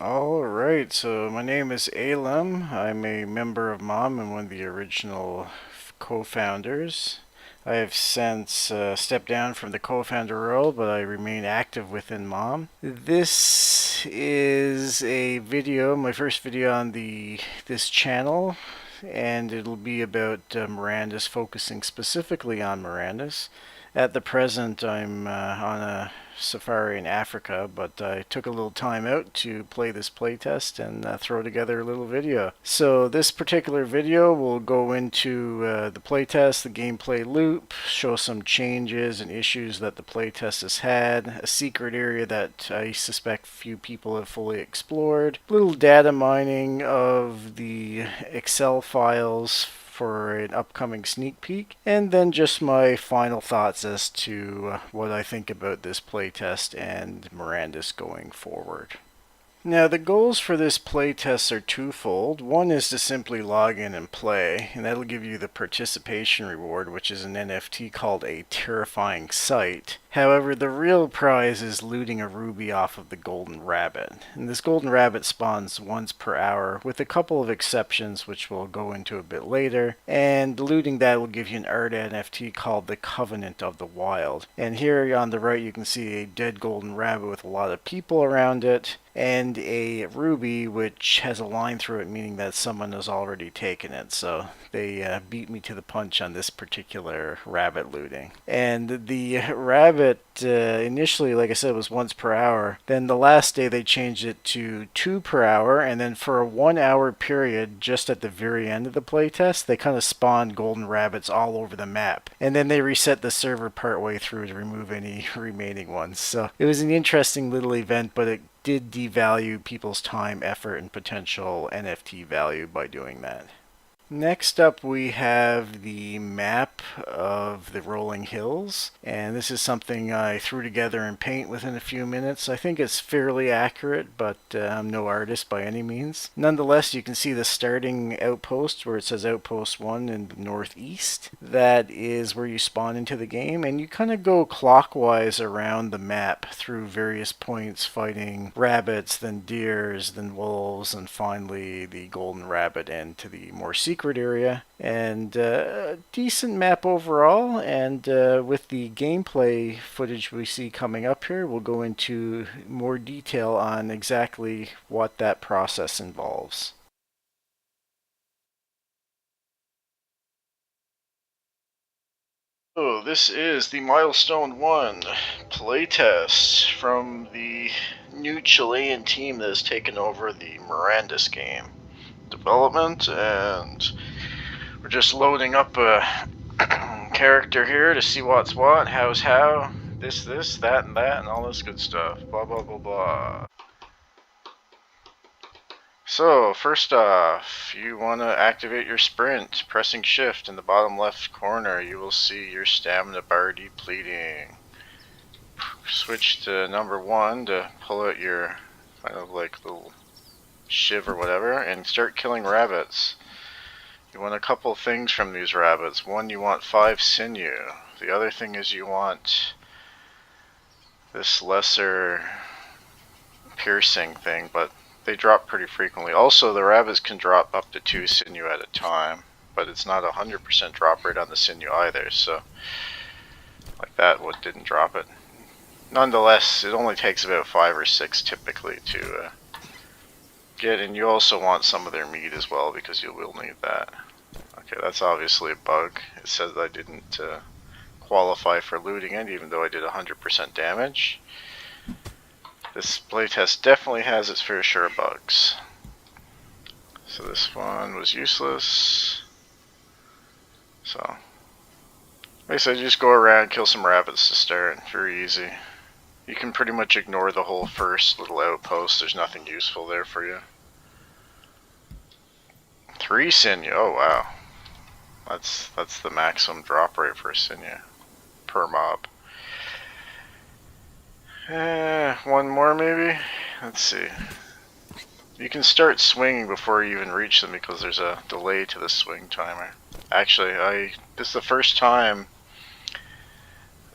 Alright, so my name is Alem. I'm a member of MOM and one of the original co-founders. I have since stepped down from the co-founder role, but I remain active within MOM. This is a video, my first video on this channel, and it'll be about Mirandus, focusing specifically on Mirandus. At the present, I'm on a safari in Africa, but I took a little time out to play this playtest and throw together a little video. So this particular video will go into the playtest, the gameplay loop, show some changes and issues that the playtest has had, a secret area that I suspect few people have fully explored, a little data mining of the Excel files for an upcoming sneak peek, and then just my final thoughts as to what I think about this playtest and Mirandus going forward. Now, the goals for this playtest are twofold. One is to simply log in and play, and that'll give you the participation reward, which is an NFT called a terrifying sight. However, the real prize is looting a ruby off of the golden rabbit. And this golden rabbit spawns once per hour, with a couple of exceptions which we'll go into a bit later. And looting that will give you an art NFT called the Covenant of the Wild. And here on the right you can see a dead golden rabbit with a lot of people around it, and a ruby which has a line through it, meaning that someone has already taken it. So they beat me to the punch on this particular rabbit looting. And the rabbit initially, like I said, was once per hour. Then the last day they changed it to 2 per hour, and then for a 1 hour period just at the very end of the playtest they kind of spawned golden rabbits all over the map, and then they reset the server partway through to remove any remaining ones. So it was an interesting little event, but it did devalue people's time, effort, and potential NFT value by doing that. Next up we have the map of the rolling hills, and this is something I threw together in paint within a few minutes. I think it's fairly accurate, but I'm no artist by any means. Nonetheless, you can see the starting outpost where it says Outpost 1 in the northeast. That is where you spawn into the game, and you kind of go clockwise around the map through various points, fighting rabbits, then deers, then wolves, and finally the golden rabbit, and to the more secret area. And decent map overall, and with the gameplay footage we see coming up here, we'll go into more detail on exactly what that process involves. So this is the Milestone 1 playtest from the new Chilean team that has taken over the Mirandus game development, and we're just loading up a character here to see what's what, how's how, this, that, and all this good stuff. Blah, blah, blah, blah. So, first off, you want to activate your sprint. Pressing shift in the bottom left corner, you will see your stamina bar depleting. Switch to number 1 to pull out your kind of like little shiv or whatever and start killing rabbits. You want a couple things from these rabbits. One, you want 5 sinew. The other thing is you want this lesser piercing thing, but they drop pretty frequently. Also, the rabbits can drop up to 2 sinew at a time, but it's not 100% drop rate on the sinew either, so like that one didn't drop it. Nonetheless, it only takes about 5 or 6 typically to get, and you also want some of their meat as well because you will need that. Okay, that's obviously a bug. It says I didn't qualify for looting it even though I did 100% damage. This playtest definitely has its fair share of bugs. So this one was useless. So, like I said, you just go around, kill some rabbits to start. Very easy. You can pretty much ignore the whole first little outpost. There's nothing useful there for you. 3 sinew. Oh wow. That's the maximum drop rate for a sinew per mob. One more maybe? Let's see. You can start swinging before you even reach them because there's a delay to the swing timer. Actually, this is the first time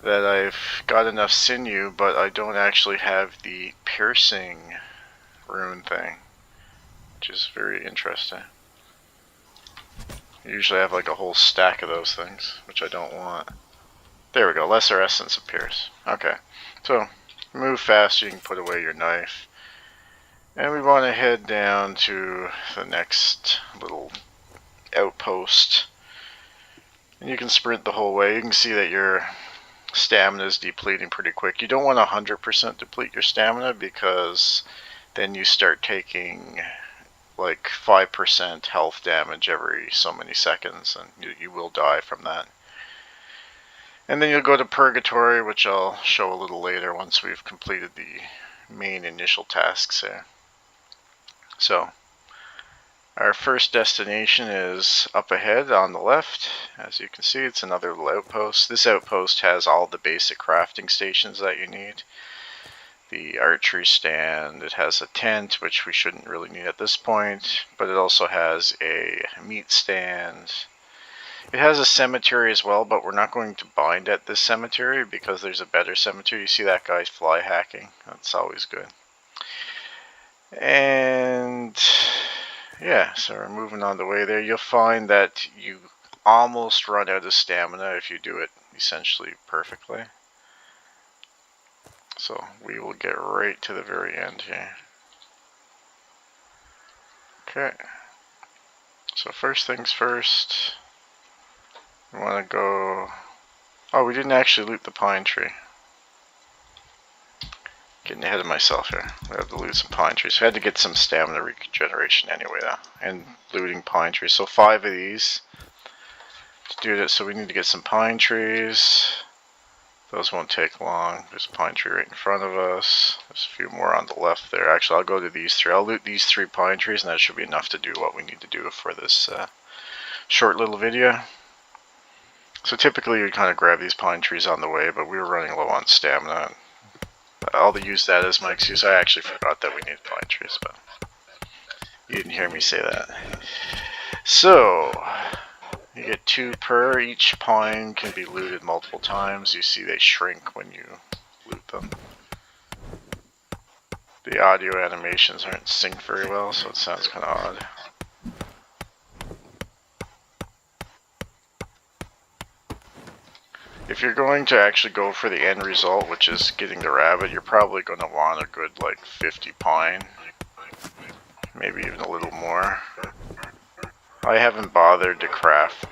that I've got enough sinew, but I don't actually have the piercing rune thing, which is very interesting. I usually have like a whole stack of those things, which I don't want. There we go, lesser essence appears. Okay, so move fast, you can put away your knife. And we want to head down to the next little outpost. And you can sprint the whole way. You can see that your stamina is depleting pretty quick. You don't want to 100% deplete your stamina, because then you start taking like 5% health damage every so many seconds, and you will die from that. And then you'll go to Purgatory, which I'll show a little later once we've completed the main initial tasks there. So, our first destination is up ahead on the left. As you can see, it's another little outpost. This outpost has all the basic crafting stations that you need. The archery stand, it has a tent, which we shouldn't really need at this point, but it also has a meat stand. It has a cemetery as well, but we're not going to bind at this cemetery because there's a better cemetery. You see that guy fly hacking? That's always good. And yeah, so we're moving on the way there. You'll find that you almost run out of stamina if you do it essentially perfectly. So we will get right to the very end here. Okay. So first things first. We want to go... Oh, we didn't actually loot the pine tree. Getting ahead of myself here. We have to loot some pine trees. We had to get some stamina regeneration anyway, though. And looting pine trees. So 5 of these to do that. So we need to get some pine trees. Those won't take long. There's a pine tree right in front of us. There's a few more on the left there. Actually, I'll go to these 3. I'll loot these 3 pine trees, and that should be enough to do what we need to do for this short little video. So typically you kind of grab these pine trees on the way, but we were running low on stamina. I'll use that as my excuse. I actually forgot that we needed pine trees, but you didn't hear me say that. So, you get 2 per. Each pine can be looted multiple times. You see they shrink when you loot them. The audio animations aren't synced very well, so it sounds kind of odd. If you're going to actually go for the end result, which is getting the rabbit, you're probably going to want a good like 50 pine. Maybe even a little more. I haven't bothered to craft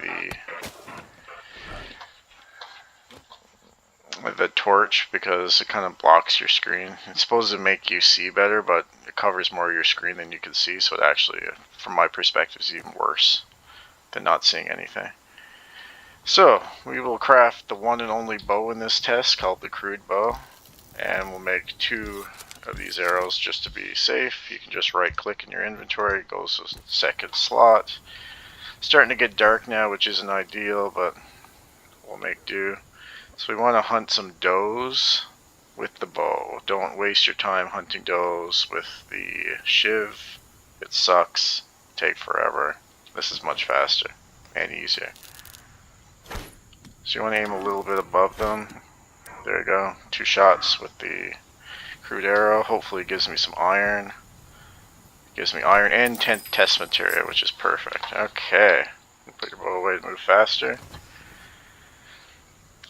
the torch because it kind of blocks your screen. It's supposed to make you see better, but it covers more of your screen than you can see, so it actually, from my perspective, is even worse than not seeing anything. So, we will craft the one and only bow in this test, called the crude bow, and we'll make 2 of these arrows just to be safe. You can just right click in your inventory, it goes to the second slot. Starting to get dark now, which isn't ideal, but we'll make do. So we want to hunt some does with the bow. Don't waste your time hunting does with the shiv. It sucks, take forever. This is much faster and easier. So you want to aim a little bit above them. There you go. 2 shots with the crude arrow. Hopefully it gives me some iron. It gives me iron and test material, which is perfect. Okay. Put your bow away to move faster.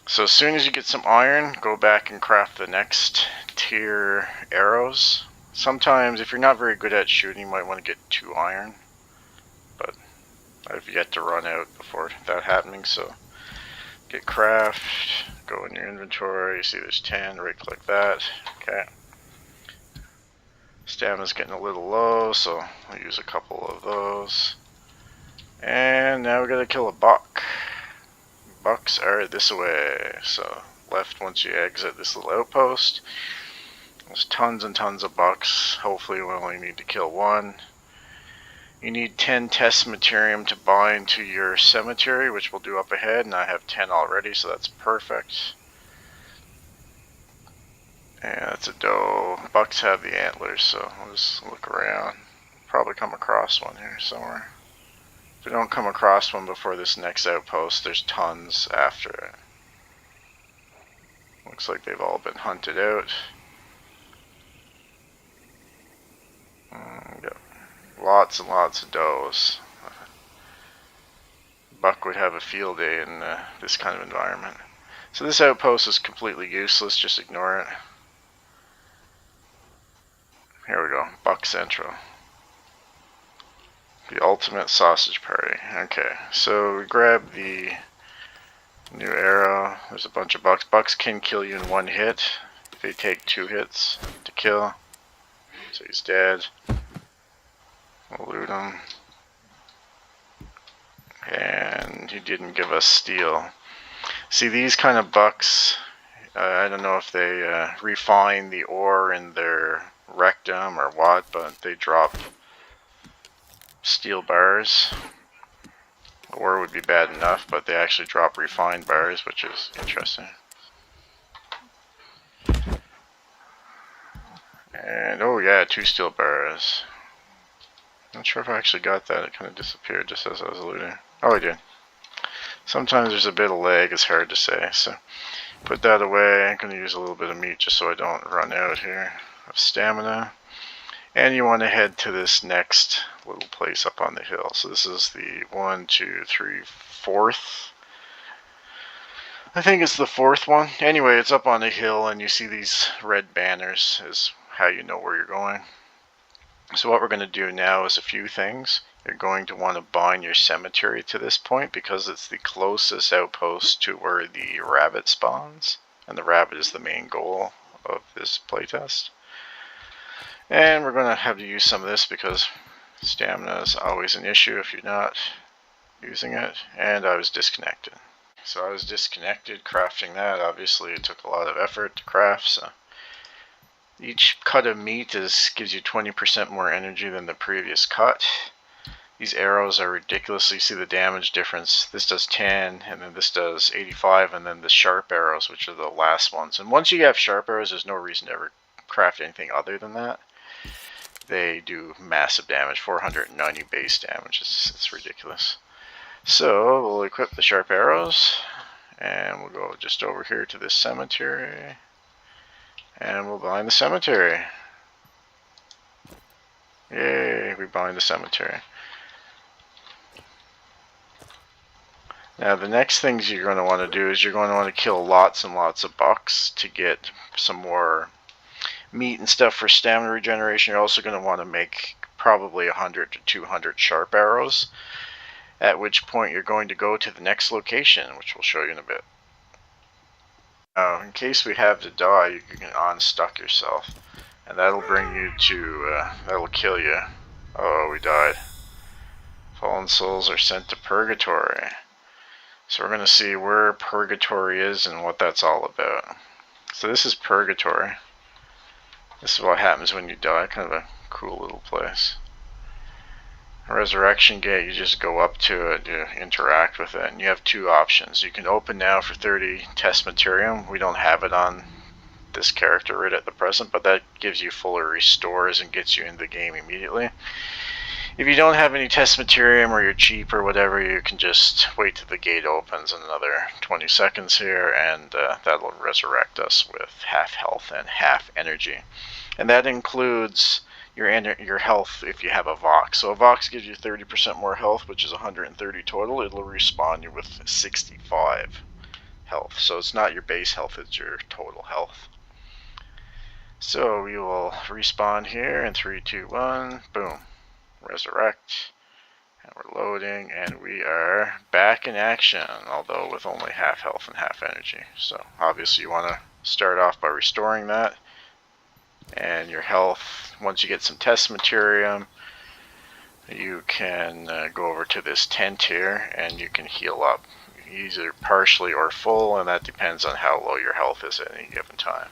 So as soon as you get some iron, go back and craft the next tier arrows. Sometimes, if you're not very good at shooting, you might want to get 2 iron. But I've yet to run out before that happening, so... Get craft, go in your inventory, you see there's 10, right click that, okay. Stamina's getting a little low, so I'll use a couple of those. And now we gotta kill a buck. Bucks are this way, so left once you exit this little outpost. There's tons and tons of bucks, hopefully we only need to kill 1. You need 10 test materium to bind to your cemetery, which we'll do up ahead, and I have 10 already, so that's perfect. And that's a doe. Bucks have the antlers, so I'll just look around. Probably come across one here somewhere. If we don't come across one before this next outpost, there's tons after it. Looks like they've all been hunted out. Lots and lots of does. Buck would have a field day in this kind of environment. So this outpost is completely useless, just ignore it. Here we go, Buck Central. The ultimate sausage party. Okay, so we grab the new arrow. There's a bunch of bucks. Bucks can kill you in one hit. They take 2 hits to kill. So he's dead. We'll loot him. And he didn't give us steel. See, these kind of bucks, I don't know if they refine the ore in their rectum or what, but they drop steel bars. Ore would be bad enough, but they actually drop refined bars, which is interesting. And oh yeah, 2 steel bars. Not sure if I actually got that. It kind of disappeared just as I was looting. Oh, I did. Sometimes there's a bit of lag, it's hard to say. So put that away. I'm going to use a little bit of meat just so I don't run out here of stamina. And you want to head to this next little place up on the hill. So this is the 1, 2, 3, 4th. I think it's the 4th one. Anyway, it's up on the hill and you see these red banners is how you know where you're going. So what we're going to do now is a few things. You're going to want to bind your cemetery to this point because it's the closest outpost to where the rabbit spawns. And the rabbit is the main goal of this playtest. And we're going to have to use some of this because stamina is always an issue if you're not using it. And I was disconnected. So I was disconnected crafting that. Obviously it took a lot of effort to craft. So each cut of meat gives you 20% more energy than the previous cut. These arrows are ridiculously, see the damage difference. This does 10 and then this does 85 and then the sharp arrows, which are the last ones. And once you have sharp arrows, there's no reason to ever craft anything other than that. They do massive damage, 490 base damage. It's ridiculous. So we'll equip the sharp arrows and we'll go just over here to this cemetery and we'll bind the cemetery. Yay, we bind the cemetery. Now the next things you're going to want to do is you're going to want to kill lots and lots of bucks to get some more meat and stuff for stamina regeneration. You're also going to want to make probably 100 to 200 sharp arrows, at which point you're going to go to the next location, which we'll show you in a bit. Now, in case we have to die, you can unstuck yourself, and that'll bring you to, that'll kill you. Oh, we died. Fallen souls are sent to purgatory. So we're going to see where purgatory is and what that's all about. So this is purgatory. This is what happens when you die. Kind of a cool little place. Resurrection gate, you just go up to it, you interact with it, and you have 2 options. You can open now for 30 test materium. We don't have it on this character right at the present, but that gives you fuller restores and gets you in the game immediately. If you don't have any test materium or you're cheap or whatever, you can just wait till the gate opens in another 20 seconds here, and that'll resurrect us with half health and half energy. And that includes your health if you have a Vox. So a Vox gives you 30% more health, which is 130 total. It'll respawn you with 65 health. So it's not your base health, it's your total health. So we will respawn here in 3, 2, 1, boom. Resurrect, and we're loading, and we are back in action, although with only half health and half energy. So obviously you want to start off by restoring that, and your health, once you get some test materium, you can go over to this tent here and you can heal up, either partially or full, and that depends on how low your health is at any given time.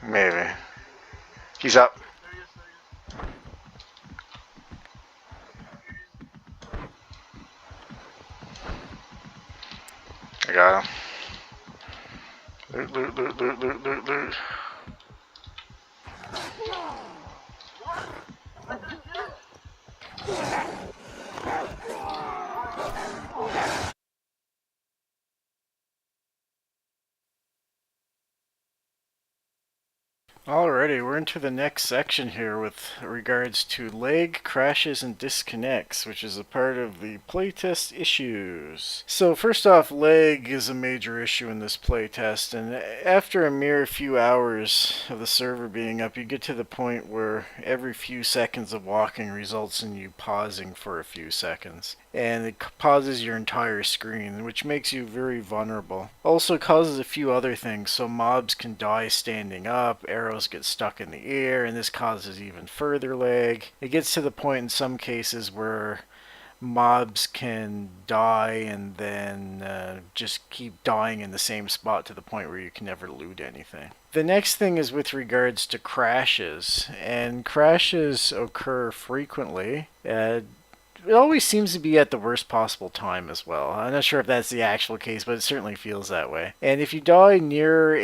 Maybe. He's up. I got him. Loot, loot, loot, loot, loot, loot, loot. Alrighty, we're into the next section here with regards to lag, crashes, and disconnects, which is a part of the playtest issues. So first off, lag is a major issue in this playtest, and after a mere few hours of the server being up, you get to the point where every few seconds of walking results in you pausing for a few seconds. And it pauses your entire screen, which makes you very vulnerable. Also causes a few other things, so mobs can die standing up, arrows get stuck in the air, and this causes even further lag. It gets to the point in some cases where mobs can die and then just keep dying in the same spot to the point where you can never loot anything. The next thing is with regards to crashes, and crashes occur frequently. It always seems to be at the worst possible time as well. I'm not sure if that's the actual case, but it certainly feels that way. And if you die near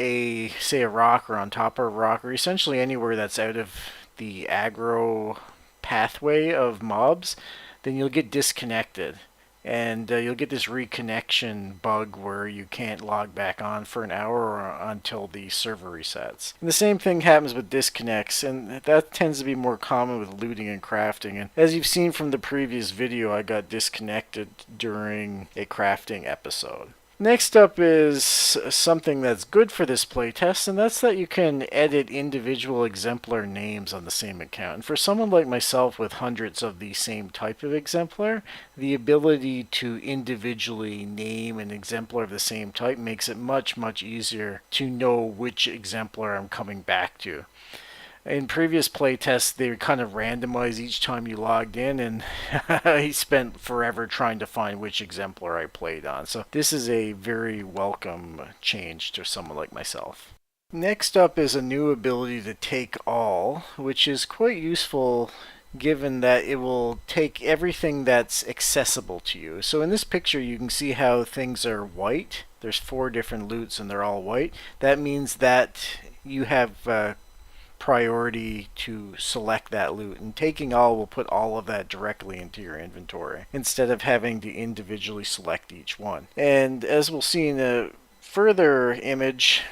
say a rock or on top of a rock, or essentially anywhere that's out of the aggro pathway of mobs, then you'll get disconnected. And you'll get this reconnection bug where you can't log back on for an hour or until the server resets. And the same thing happens with disconnects, and that tends to be more common with looting and crafting. And as you've seen from the previous video, I got disconnected during a crafting episode. Next up is something that's good for this playtest, and that's that you can edit individual exemplar names on the same account. And for someone like myself with hundreds of the same type of exemplar, the ability to individually name an exemplar of the same type makes it much, much easier to know which exemplar I'm coming back to. In previous playtests, they would kind of randomize each time you logged in, and I spent forever trying to find which exemplar I played on. So this is a very welcome change to someone like myself. Next up is a new ability to take all, which is quite useful given that it will take everything that's accessible to you. So in this picture you can see how things are white. There's 4 different loots and they're all white. That means that you have priority to select that loot, and taking all will put all of that directly into your inventory instead of having to individually select each one. And as we'll see in a further image,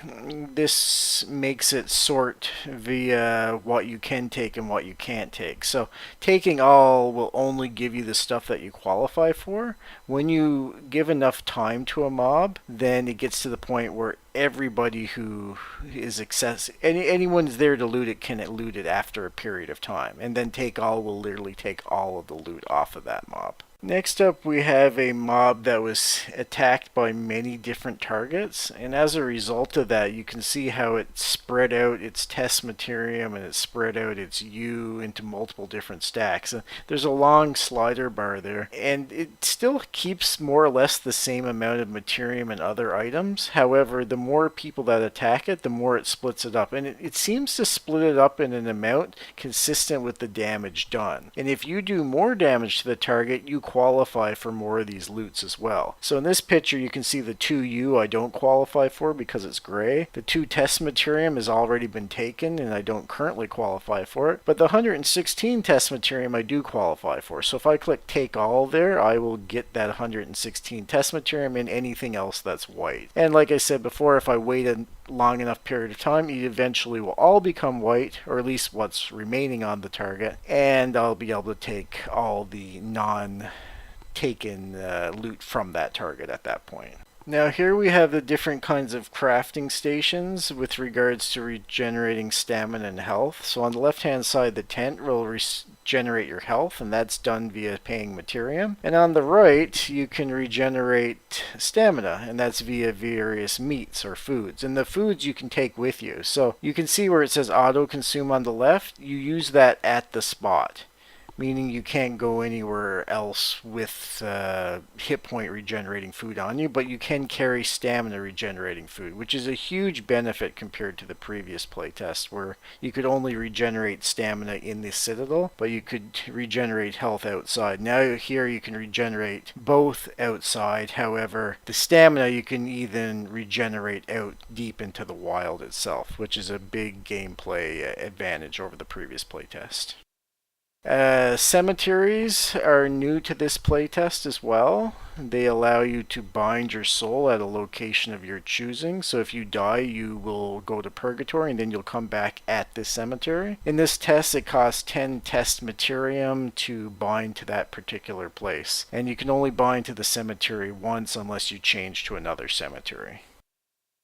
this makes it sort via what you can take and what you can't take. So taking all will only give you the stuff that you qualify for. When you give enough time to a mob, then it gets to the point where everybody who is anyone who's there to loot it can loot it after a period of time, and then take all will literally take all of the loot off of that mob. Next up, we have a mob that was attacked by many different targets, and as a result of that, you can see how it spread out its test materium and it spread out its U into multiple different stacks. There's a long slider bar there, and it still keeps more or less the same amount of materium and other items. However, the more people that attack it, the more it splits it up, and it seems to split it up in an amount consistent with the damage done. And if you do more damage to the target, you qualify for more of these loots as well. So in this picture you can see the 2U I don't qualify for because it's gray. The 2 test materium has already been taken and I don't currently qualify for it, but the 116 test materium I do qualify for. So if I click take all there, I will get that 116 test materium and anything else that's white. And like I said before, if I wait a long enough period of time, it eventually will all become white, or at least what's remaining on the target, and I'll be able to take all the non-taken loot from that target at that point. Now here we have the different kinds of crafting stations with regards to regenerating stamina and health. So on the left hand side, the tent will regenerate your health, and that's done via paying Materium. And on the right, you can regenerate stamina, and that's via various meats or foods. And the foods you can take with you. So you can see where it says auto consume on the left, you use that at the spot, meaning you can't go anywhere else with hit point regenerating food on you, but you can carry stamina regenerating food, which is a huge benefit compared to the previous playtest where you could only regenerate stamina in the citadel, but you could regenerate health outside. Now here you can regenerate both outside. However, the stamina you can even regenerate out deep into the wild itself, which is a big gameplay advantage over the previous playtest. Cemeteries are new to this playtest as well. They allow you to bind your soul at a location of your choosing. So if you die, you will go to purgatory and then you'll come back at this cemetery. In this test, it costs 10 test materium to bind to that particular place. And you can only bind to the cemetery once unless you change to another cemetery.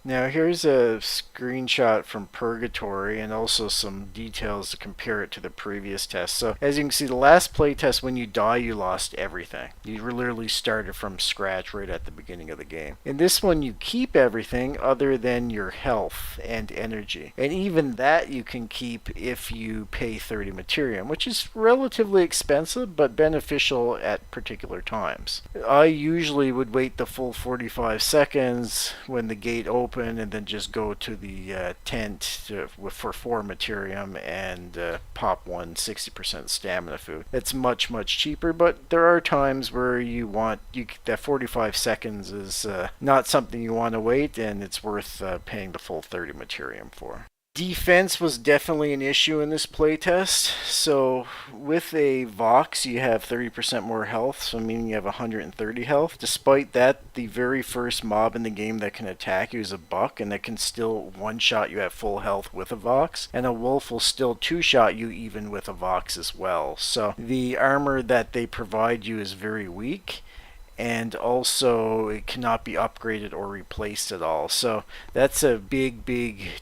Now here's a screenshot from Purgatory and also some details to compare it to the previous test. So as you can see, the last playtest, when you die, you lost everything. You literally started from scratch right at the beginning of the game. In this one, you keep everything other than your health and energy. And even that you can keep if you pay 30 Materium, which is relatively expensive but beneficial at particular times. I usually would wait the full 45 seconds when the gate opens and then just go to the tent for 4 Materium and pop 60% stamina food. It's much cheaper, but there are times where that 45 seconds is not something you want to wait, and it's worth paying the full 30 Materium for. Defense was definitely an issue in this playtest. So with a Vox, you have 30% more health, so meaning you have 130 health. Despite that, the very first mob in the game that can attack you is a buck, and that can still one-shot you at full health with a Vox. And a wolf will still two-shot you even with a Vox as well. So the armor that they provide you is very weak, and also it cannot be upgraded or replaced at all. So that's a big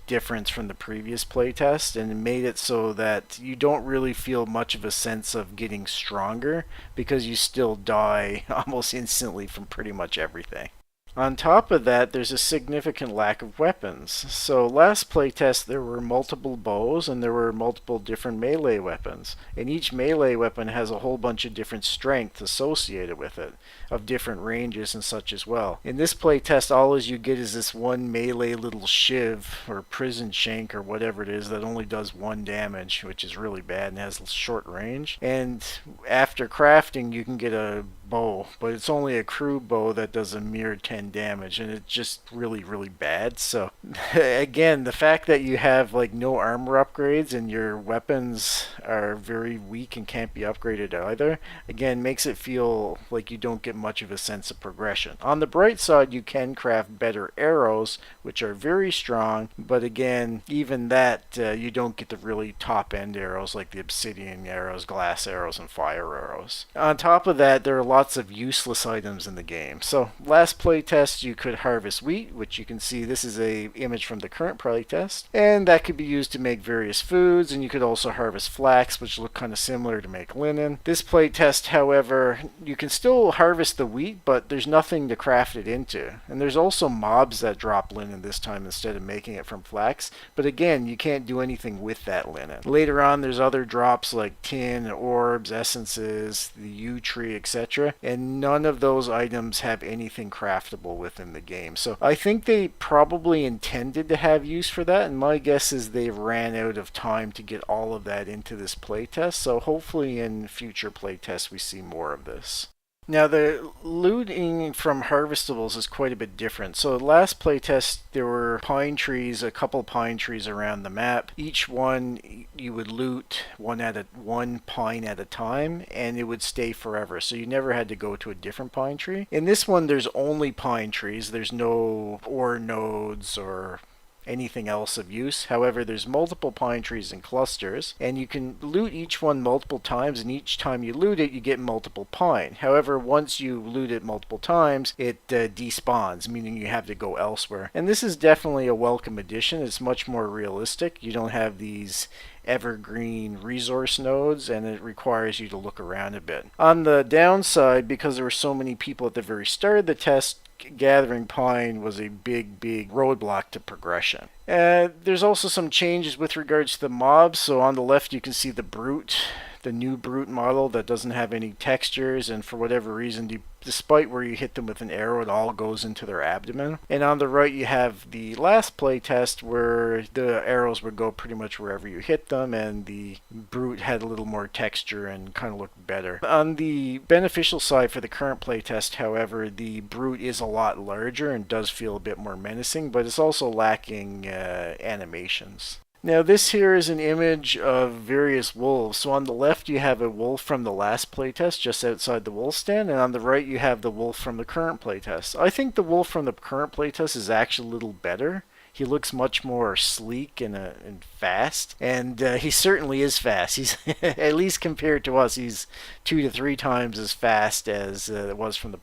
difference from the previous playtest, and it made it so that you don't really feel much of a sense of getting stronger because you still die almost instantly from pretty much everything. On top of that, there's a significant lack of weapons. So last playtest there were multiple bows and there were multiple different melee weapons. And each melee weapon has a whole bunch of different strength associated with it, of different ranges and such as well. In this playtest, all you get is this one melee little shiv or prison shank or whatever it is that only does 1 damage, which is really bad and has short range. And after crafting, you can get a bow, but it's only a crew bow that does a mere 10 damage, and it's just really bad. So again, the fact that you have like no armor upgrades and your weapons are very weak and can't be upgraded either, again makes it feel like you don't get much of a sense of progression. On the bright side, you can craft better arrows, which are very strong, but again, even that you don't get the really top end arrows like the obsidian arrows, glass arrows, and fire arrows. On top of that, there are lots of useless items in the game. So last playtest you could harvest wheat, which you can see this is a image from the current playtest, and that could be used to make various foods, and you could also harvest flax, which look kind of similar, to make linen. This playtest, however, you can still harvest the wheat, but there's nothing to craft it into. And there's also mobs that drop linen this time instead of making it from flax, but again, you can't do anything with that linen. Later on, there's other drops like tin, orbs, essences, the yew tree, etc., and none of those items have anything craftable within the game. So I think they probably intended to have use for that, and my guess is they ran out of time to get all of that into this playtest, so hopefully in future playtests we see more of this. Now the looting from harvestables is quite a bit different. So last playtest there were pine trees, a couple pine trees around the map. Each one you would loot one pine at a time, and it would stay forever. So you never had to go to a different pine tree. In this one there's only pine trees. There's no ore nodes or anything else of use. However, there's multiple pine trees in clusters, and you can loot each one multiple times, and each time you loot it, you get multiple pine. However, once you loot it multiple times, it despawns, meaning you have to go elsewhere. And this is definitely a welcome addition. It's much more realistic. You don't have these evergreen resource nodes, and it requires you to look around a bit. On the downside, because there were so many people at the very start of the test, gathering pine was a big roadblock to progression. There's also some changes with regards to the mobs. So on the left you can see the brute, the new brute model that doesn't have any textures, and for whatever reason, despite where you hit them with an arrow, it all goes into their abdomen. And on the right you have the last playtest where the arrows would go pretty much wherever you hit them, and the brute had a little more texture and kind of looked better. On the beneficial side for the current playtest, however, the brute is a lot larger and does feel a bit more menacing, but it's also lacking animations. Now this here is an image of various wolves. So on the left you have a wolf from the last playtest just outside the wolf stand, and on the right you have the wolf from the current playtest. I think the wolf from the current playtest is actually a little better. He looks much more sleek and fast, and he certainly is fast. He's at least compared to us, he's 2 to 3 times as fast as it was from the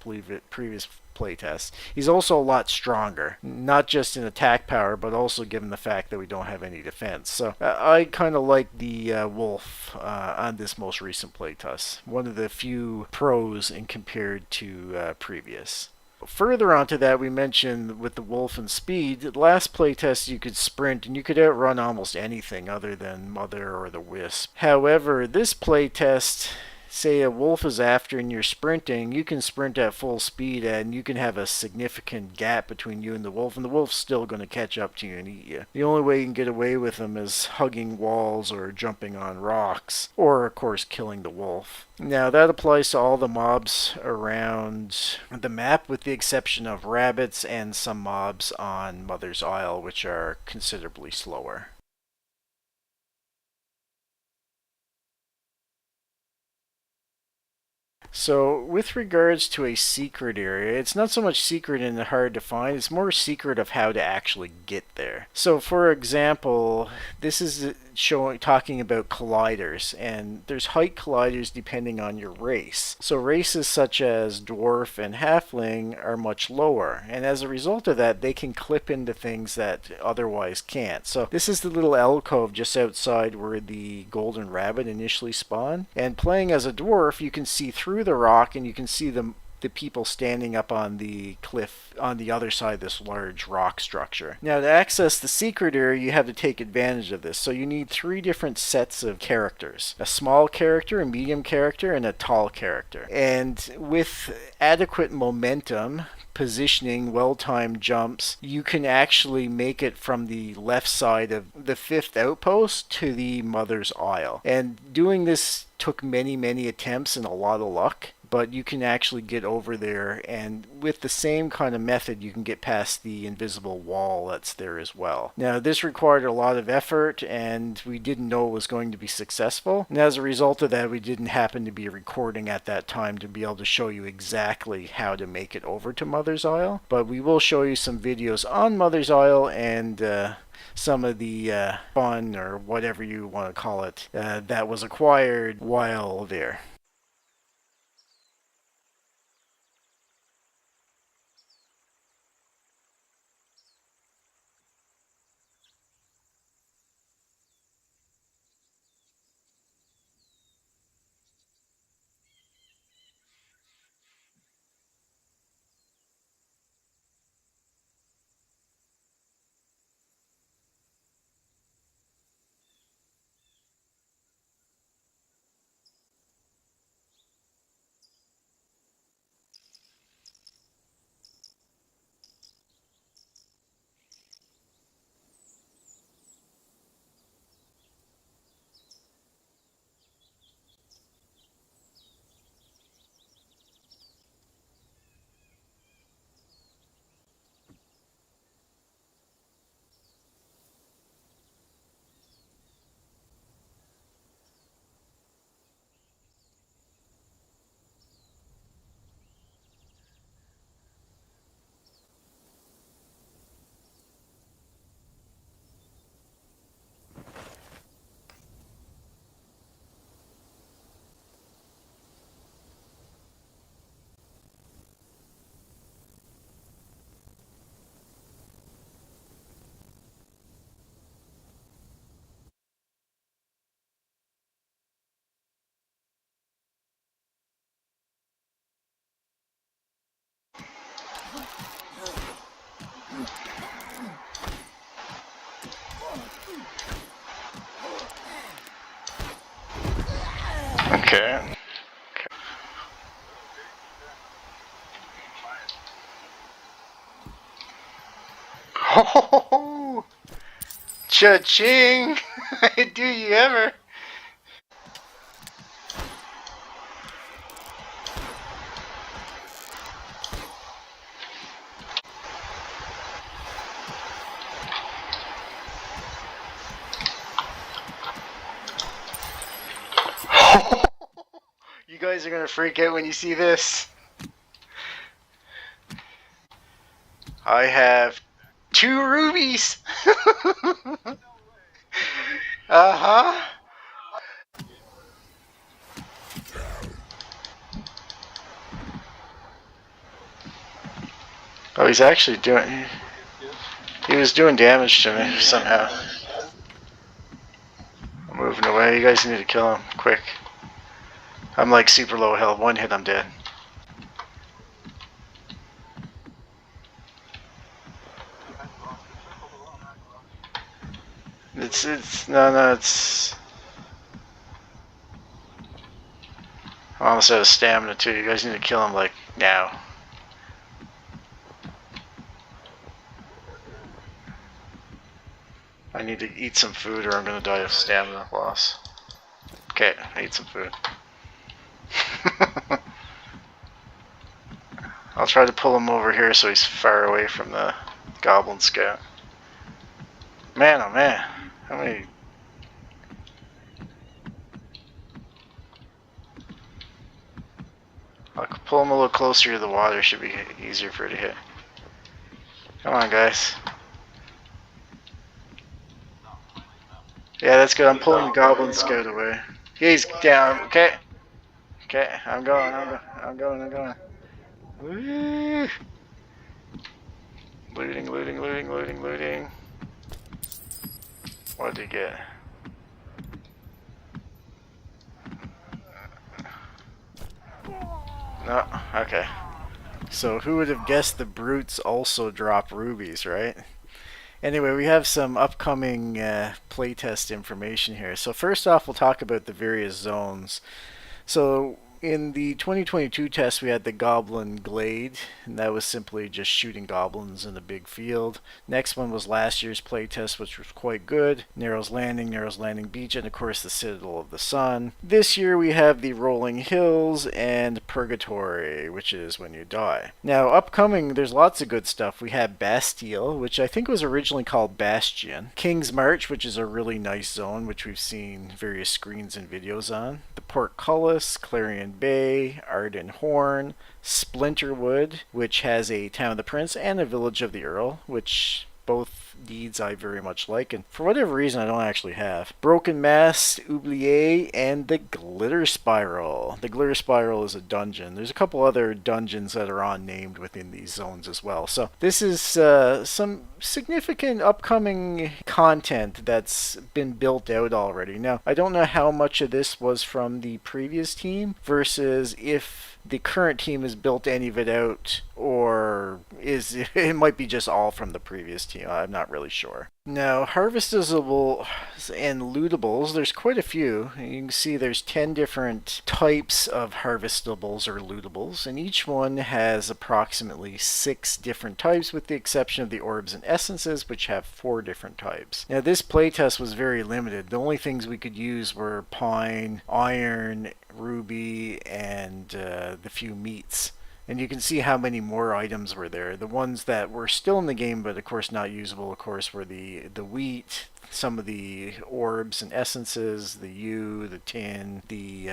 previous playtest. He's also a lot stronger, not just in attack power, but also given the fact that we don't have any defense. So I kind of like the wolf on this most recent playtest. One of the few pros in compared to previous. Further onto that, we mentioned with the wolf and speed, last playtest you could sprint and you could outrun almost anything other than Mother or the Wisp. However, this playtest, say a wolf is after and you're sprinting, you can sprint at full speed and you can have a significant gap between you and the wolf's still going to catch up to you and eat you. The only way you can get away with him is hugging walls or jumping on rocks, or of course killing the wolf. Now that applies to all the mobs around the map, with the exception of rabbits and some mobs on Mother's Isle, which are considerably slower. So with regards to a secret area, it's not so much secret and hard to find, it's more secret of how to actually get there. So for example, this is talking about colliders, and there's height colliders depending on your race. So races such as dwarf and halfling are much lower, and as a result of that they can clip into things that otherwise can't. So this is the little alcove just outside where the golden rabbit initially spawned, and playing as a dwarf you can see through the rock and you can see the people standing up on the cliff on the other side of this large rock structure. Now to access the secret area you have to take advantage of this. So you need 3 different sets of characters. A small character, a medium character, and a tall character. And with adequate momentum, positioning, well-timed jumps, you can actually make it from the left side of the 5th outpost to the Mother's Isle. And doing this took many attempts and a lot of luck, but you can actually get over there, and with the same kind of method you can get past the invisible wall that's there as well. Now this required a lot of effort and we didn't know it was going to be successful, and as a result of that we didn't happen to be recording at that time to be able to show you exactly how to make it over to Mother's Isle, but we will show you some videos on Mother's Isle and some of the fun, or whatever you want to call it, that was acquired while there. Okay. Oh, cha-ching! Do you ever? You guys are gonna freak out when you see this. I have 2 rubies. Uh-huh. Oh, he's actually doing... He was doing damage to me somehow. I'm moving away. You guys need to kill him quick. I'm like super low health. 1 hit, I'm dead. It's... I'm almost out of stamina too. You guys need to kill him like now. I need to eat some food or I'm gonna die of stamina loss. Okay, I eat some food. I'll try to pull him over here so he's far away from the goblin scout. Man, oh man. How many... I'll pull him a little closer to the water. Should be easier for it to hit. Come on, guys. Yeah, that's good. I'm pulling the goblin scout away. He's down. Okay. Okay, I'm going. I'm going. Woo. Looting. What did he get? No, okay. So who would have guessed the brutes also drop rubies, right? Anyway, we have some upcoming playtest information here. So first off, we'll talk about the various zones. So in the 2022 test, we had the Goblin Glade, and that was simply just shooting goblins in a big field. Next one was last year's playtest, which was quite good. Narrows Landing Beach, and of course the Citadel of the Sun. This year we have the Rolling Hills and Purgatory, which is when you die. Now, upcoming, there's lots of good stuff. We have Bastille, which I think was originally called Bastion. King's March, which is a really nice zone, which we've seen various screens and videos on. The Portcullis, Clarion Bay, Arden Horn, Splinterwood, which has a Town of the Prince and a Village of the Earl, which both deeds I very much like, and for whatever reason I don't actually have. Broken Mast, Oublié, and the Glitter Spiral. The Glitter Spiral is a dungeon. There's a couple other dungeons that are unnamed within these zones as well. So this is some significant upcoming content that's been built out already. Now, I don't know how much of this was from the previous team versus if the current team has built any of it out, or is it might be just all from the previous team. I'm not really sure. Now, harvestables and lootables, there's quite a few. You can see there's 10 different types of harvestables or lootables, and each one has approximately 6 different types, with the exception of the orbs and essences, which have 4 different types. Now, this playtest was very limited. The only things we could use were pine, iron, ruby, and the few meats. And you can see how many more items were there. The ones that were still in the game, but of course not usable, of course, were the wheat, some of the orbs and essences, the yew, the tin, the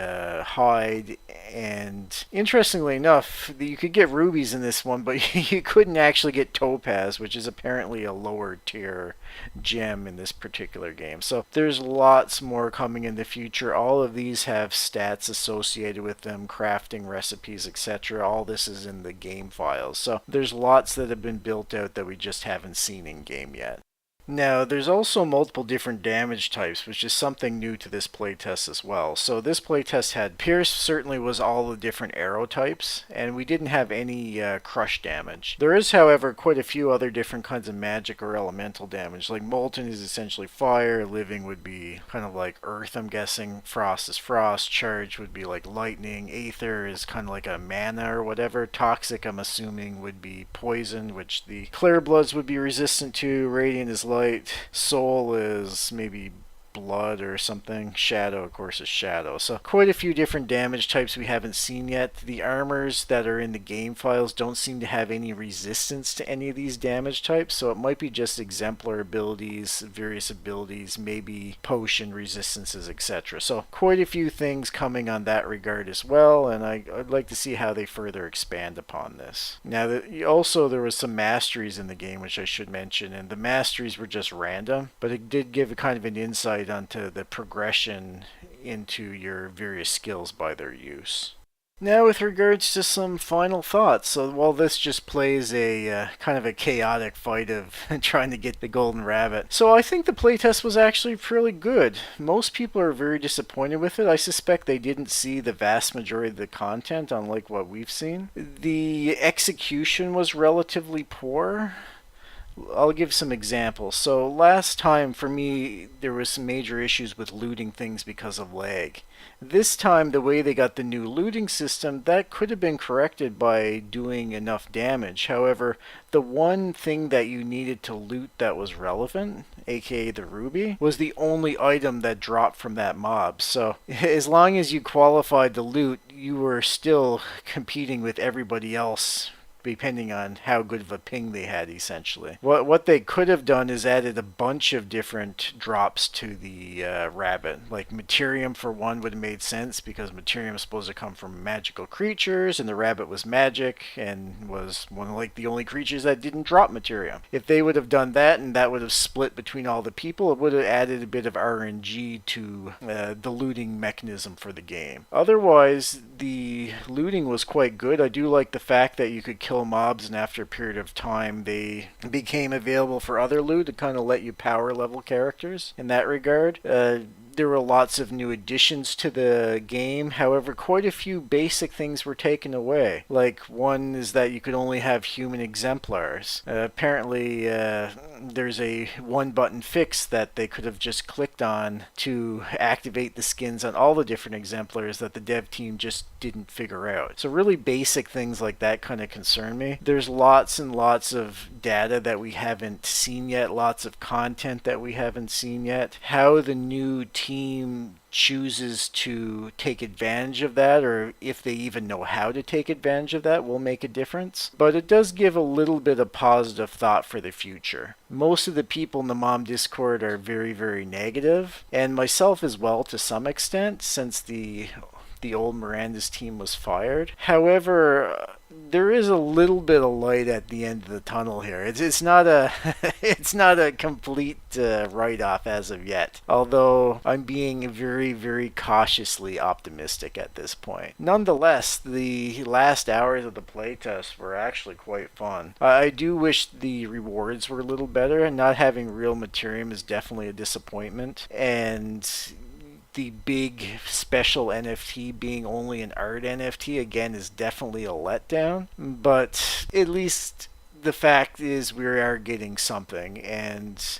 hide, and interestingly enough, you could get rubies in this one, but you couldn't actually get topaz, which is apparently a lower tier gem in this particular game. So there's lots more coming in the future. All of these have stats associated with them, crafting recipes, etc. All this is in the game files. So there's lots that have been built out that we just haven't seen in game yet. Now, there's also multiple different damage types, which is something new to this playtest as well. So this playtest had Pierce certainly was all the different arrow types, and we didn't have any crush damage. There is, however, quite a few other different kinds of magic or elemental damage. Like Molten is essentially fire, Living would be kind of like earth, I'm guessing, Frost is frost, Charge would be like lightning, Aether is kind of like a mana or whatever, Toxic I'm assuming would be poison, which the Clairbloods would be resistant to, Radiant is light, Soul is maybe blood or something. Shadow, of course, is shadow. So quite a few different damage types we haven't seen yet. The armors that are in the game files don't seem to have any resistance to any of these damage types, so it might be just exemplar abilities, various abilities, maybe potion resistances, etc. So quite a few things coming on that regard as well, and I'd like to see how they further expand upon this. Now, also there was some masteries in the game, which I should mention, and the masteries were just random, but it did give a kind of an insight onto the progression into your various skills by their use. Now with regards to some final thoughts, so while this just plays a kind of a chaotic fight of trying to get the golden rabbit, so I think the playtest was actually pretty good. Most people are very disappointed with it. I suspect they didn't see the vast majority of the content, unlike what we've seen. The execution was relatively poor. I'll give some examples. So last time for me there was some major issues with looting things because of lag. This time the way they got the new looting system, that could have been corrected by doing enough damage. However, the one thing that you needed to loot that was relevant, aka the ruby, was the only item that dropped from that mob. So as long as you qualified the loot, you were still competing with everybody else depending on how good of a ping they had, essentially. What they could have done is added a bunch of different drops to the rabbit. Like Materium, for one, would have made sense, because Materium is supposed to come from magical creatures, and the rabbit was magic, and was one of like the only creatures that didn't drop Materium. If they would have done that, and that would have split between all the people, it would have added a bit of RNG to the looting mechanism for the game. Otherwise, the looting was quite good. I do like the fact that you could kill mobs, and after a period of time they became available for other loot to kind of let you power level characters in that regard. There were lots of new additions to the game. However, quite a few basic things were taken away. Like, one is that you could only have human exemplars. Apparently, there's a one-button fix that they could have just clicked on to activate the skins on all the different exemplars that the dev team just didn't figure out. So really basic things like that kind of concern me. There's lots and lots of data that we haven't seen yet, lots of content that we haven't seen yet. How the new team chooses to take advantage of that, or if they even know how to take advantage of that, will make a difference. But it does give a little bit of positive thought for the future. Most of the people in the Mom Discord are very, very negative, and myself as well to some extent, since the old Mirandus team was fired. However, there is a little bit of light at the end of the tunnel here. It's not a it's not a complete write-off as of yet, although I'm being very, very cautiously optimistic at this point. Nonetheless, the last hours of the playtest were actually quite fun. I do wish the rewards were a little better, and not having real Materium is definitely a disappointment, and the big special NFT being only an art NFT, again, is definitely a letdown. But at least the fact is we are getting something, and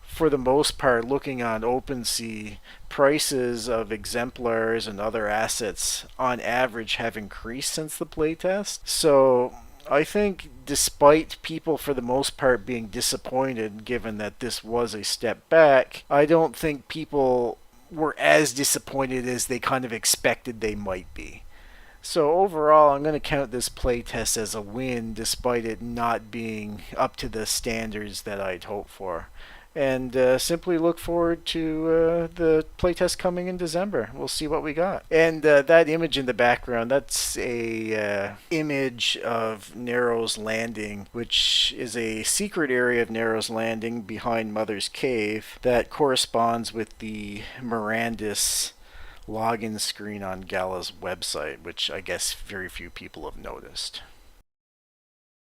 for the most part, looking on OpenSea, prices of exemplars and other assets on average have increased since the playtest. So I think despite people for the most part being disappointed given that this was a step back, I don't think people were as disappointed as they kind of expected they might be. So overall, I'm going to count this playtest as a win, despite it not being up to the standards that I'd hoped for. And simply look forward to the playtest coming in December. We'll see what we got. And that image in the background, that's a image of Narrow's Landing, which is a secret area of Narrow's Landing behind Mother's Cave that corresponds with the Mirandus login screen on Gala's website, which I guess very few people have noticed.